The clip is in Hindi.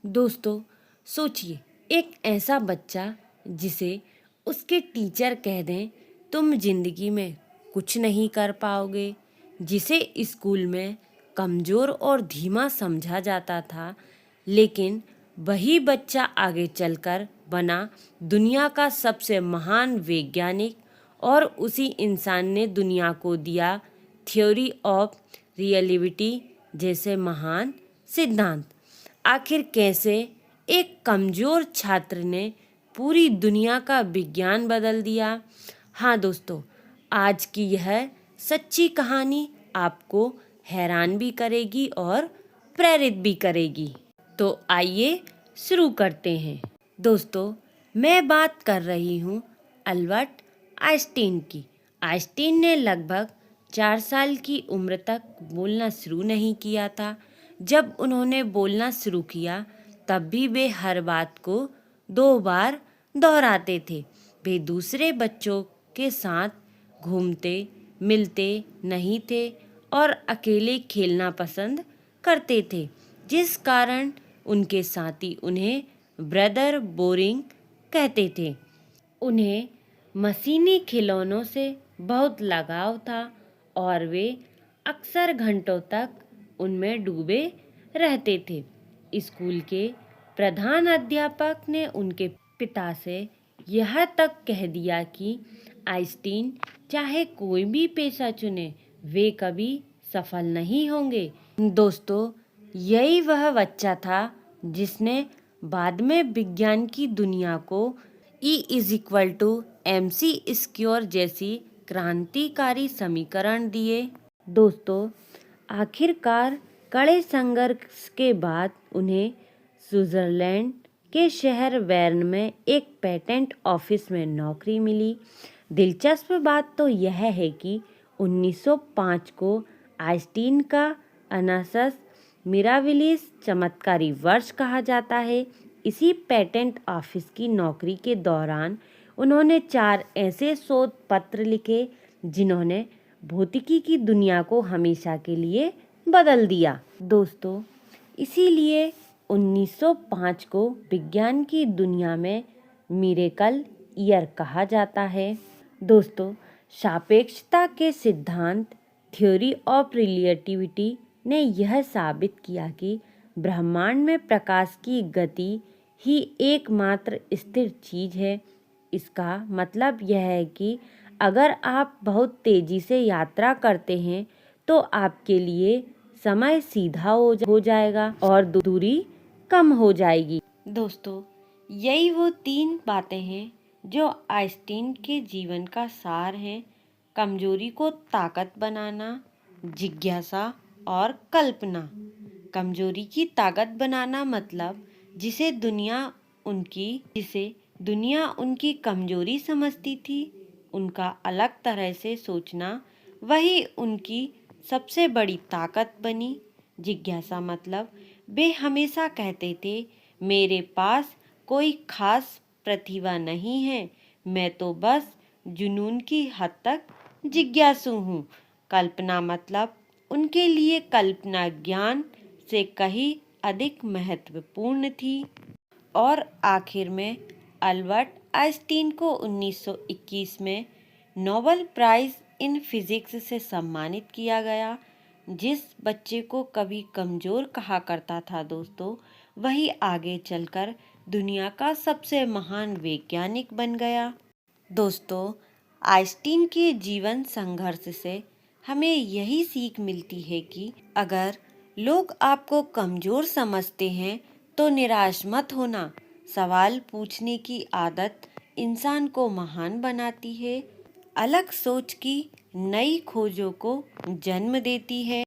दोस्तों, सोचिए, एक ऐसा बच्चा जिसे उसके टीचर कह दें तुम जिंदगी में कुछ नहीं कर पाओगे, जिसे स्कूल में कमज़ोर और धीमा समझा जाता था, लेकिन वही बच्चा आगे चलकर बना दुनिया का सबसे महान वैज्ञानिक। और उसी इंसान ने दुनिया को दिया थ्योरी ऑफ रिलेटिविटी जैसे महान सिद्धांत। आखिर कैसे एक कमज़ोर छात्र ने पूरी दुनिया का विज्ञान बदल दिया? हाँ दोस्तों, आज की यह सच्ची कहानी आपको हैरान भी करेगी और प्रेरित भी करेगी। तो आइए शुरू करते हैं। दोस्तों, मैं बात कर रही हूँ अल्बर्ट आइंस्टीन की। आइंस्टीन ने लगभग 4 साल की उम्र तक बोलना शुरू नहीं किया था। जब उन्होंने बोलना शुरू किया तब भी वे हर बात को 2 बार दोहराते थे। वे दूसरे बच्चों के साथ घूमते मिलते नहीं थे और अकेले खेलना पसंद करते थे, जिस कारण उनके साथी उन्हें ब्रदर बोरिंग कहते थे। उन्हें मशीनी खिलौनों से बहुत लगाव था और वे अक्सर घंटों तक उनमें डूबे रहते थे। स्कूल के प्रधान अध्यापक ने उनके पिता से यह तक कह दिया कि आइंस्टीन चाहे कोई भी पेशा चुने, वे कभी सफल नहीं होंगे। दोस्तों, यही वह बच्चा था जिसने बाद में विज्ञान की दुनिया को E=mc² जैसी क्रांतिकारी समीकरण दिए। दोस्तों, आखिरकार कड़े संघर्ष के बाद उन्हें स्विट्जरलैंड के शहर बेर्न में एक पेटेंट ऑफिस में नौकरी मिली। दिलचस्प बात तो यह है कि 1905 को आइंस्टीन का अनासस मिराबिलिस चमत्कारी वर्ष कहा जाता है। इसी पेटेंट ऑफिस की नौकरी के दौरान उन्होंने 4 ऐसे शोध पत्र लिखे जिन्होंने भौतिकी की दुनिया को हमेशा के लिए बदल दिया। दोस्तों, इसीलिए 1905 को विज्ञान की दुनिया में मिरेकल ईयर कहा जाता है। दोस्तों, सापेक्षता के सिद्धांत थ्योरी ऑफ रिलेटिविटी ने यह साबित किया कि ब्रह्मांड में प्रकाश की गति ही एकमात्र स्थिर चीज़ है। इसका मतलब यह है कि अगर आप बहुत तेज़ी से यात्रा करते हैं तो आपके लिए समय सीधा हो जाएगा और दूरी कम हो जाएगी। दोस्तों, यही वो 3 बातें हैं जो आइंस्टीन के जीवन का सार है: कमजोरी को ताकत बनाना, जिज्ञासा और कल्पना। कमजोरी की ताकत बनाना मतलब जिसे दुनिया उनकी कमजोरी समझती थी, उनका अलग तरह से सोचना वही उनकी सबसे बड़ी ताकत बनी। जिज्ञासा मतलब वे हमेशा कहते थे, मेरे पास कोई खास प्रतिभा नहीं है, मैं तो बस जुनून की हद तक जिज्ञासु हूँ। कल्पना मतलब उनके लिए कल्पना ज्ञान से कहीं अधिक महत्वपूर्ण थी। और आखिर में अल्बर्ट आइंस्टीन को 1921 में नोबेल प्राइज़ इन फिजिक्स से सम्मानित किया गया। जिस बच्चे को कभी कमज़ोर कहा करता था दोस्तों, वही आगे चलकर दुनिया का सबसे महान वैज्ञानिक बन गया। दोस्तों, आइंस्टीन के जीवन संघर्ष से हमें यही सीख मिलती है कि अगर लोग आपको कमज़ोर समझते हैं तो निराश मत होना। सवाल पूछने की आदत इंसान को महान बनाती है, अलग सोच की नई खोजों को जन्म देती है।